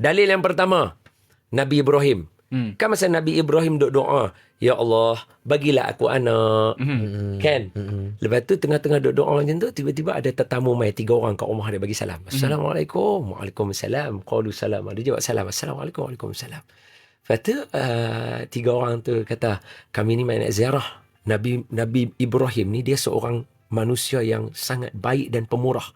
Dalil yang pertama, Nabi Ibrahim. Kan masa Nabi Ibrahim duk doa, ya Allah, bagilah aku anak. Kan? Lepas tu tengah-tengah duk doa macam tu, tiba-tiba ada tetamu mai 3 orang kat rumah dia bagi salam. Assalamualaikum. Waalaikumsalam. Qalu salam. Dia jawab salam. Assalamualaikum. Waalaikumsalam. Lepas tu 3 orang tu kata, kami ni mai nak ziarah Nabi Ibrahim ni, dia seorang manusia yang sangat baik dan pemurah.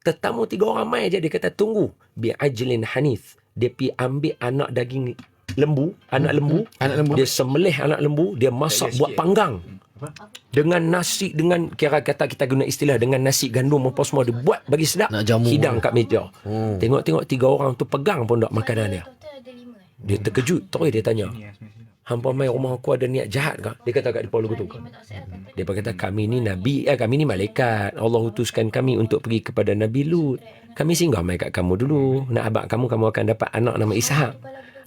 Tetamu 3 orang mai je, dia kata tunggu, bi'ajlin hanith. Dia pergi ambil anak daging lembu, anak lembu. Dia sembelih anak lembu, dia masak buat panggang. Dengan nasi, dengan kira kata kita guna istilah, dengan nasi gandum apa semua dia buat bagi sedap. Hidang kat meja. Tengok-tengok 3 orang tu pegang pun tak makanan dia. Dia terkejut, terus dia tanya, hampa mai rumah aku ada niat jahat ke? Dia kata kat depan lagu tu. Dia kata, kami ni nabi, kami ni malaikat. Allah utuskan kami untuk pergi kepada Nabi Lut. Kami singgah mai kat kamu dulu. Nak abang kamu akan dapat anak nama Ishak.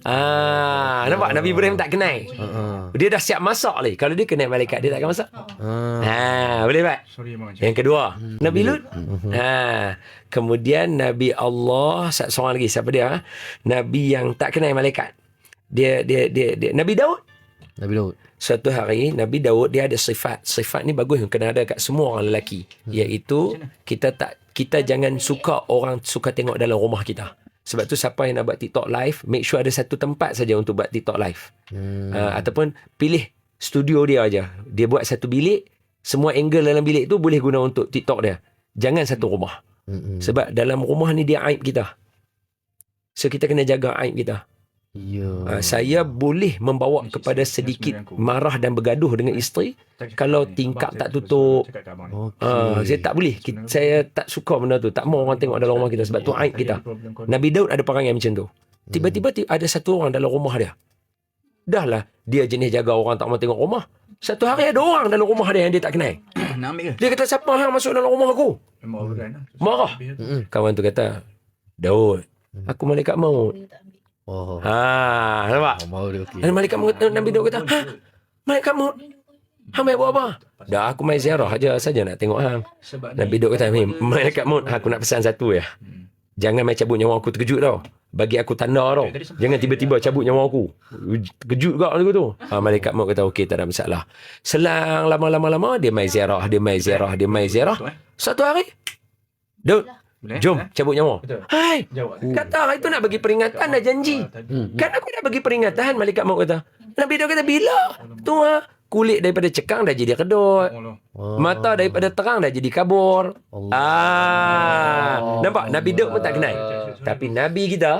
Nampak Nabi Ibrahim tak kenal. Dia dah siap masak ni. Kalau dia kenal malaikat, dia tak akan masak. Boleh tak? Yang kedua, Nabi Lut. Kemudian Nabi Allah, seorang lagi, siapa dia? Nabi yang tak kenal malaikat. Dia Nabi Daud. Suatu hari Nabi Daud dia ada sifat. Sifat ni bagus kena ada kat semua orang lelaki. Iaitu kita jangan suka orang suka tengok dalam rumah kita. Sebab tu siapa yang nak buat TikTok live, make sure ada satu tempat saja untuk buat TikTok live. Ataupun pilih studio dia aja. Dia buat satu bilik, semua angle dalam bilik tu boleh guna untuk TikTok dia. Jangan satu rumah. Sebab dalam rumah ni dia aib kita. So kita kena jaga aib kita. Saya boleh membawa kepada sedikit marah dan bergaduh dengan isteri kalau tingkap tak tutup. Saya tak boleh. Saya tak suka benda tu. Tak mau orang tengok dalam rumah kita sebab tu aib kita. Nabi Daud ada perangai macam tu. Tiba-tiba ada satu orang dalam rumah dia. Dah lah dia jenis jaga orang tak mau tengok rumah. Satu hari ada orang dalam rumah dia yang dia tak kenal. Dia kata, siapa yang masuk dalam rumah aku? Marah. Kawan tu kata, Daud, aku malaikat maut. Nampak? Dan malaikat maut, Nabi Daud kata, malaikat maut, hang mai buat apa? Dah aku mai ziarah saja nak tengok hang. Nabi Daud kata, malaikat maut, aku nak pesan satu ya. Jangan mai cabut nyawa aku, terkejut tau. Bagi aku tanda tau. Jangan tiba-tiba cabut nyawa aku. Terkejut kau lagu tu. Malaikat maut kata, okey, tak ada masalah. Selang lama-lama dia mai ziarah. Satu hari, Daud, jom cabut nyawa. Hai, kata itu nak bagi peringatan, dah janji. Kan aku dah bagi peringatan. Malaikat maut kata, Nabi Daud kata, bila? Tu kulit daripada cekang dah jadi kedut. Mata daripada terang dah jadi kabur. Nampak? Nabi Daud pun tak kenal. Tapi Nabi kita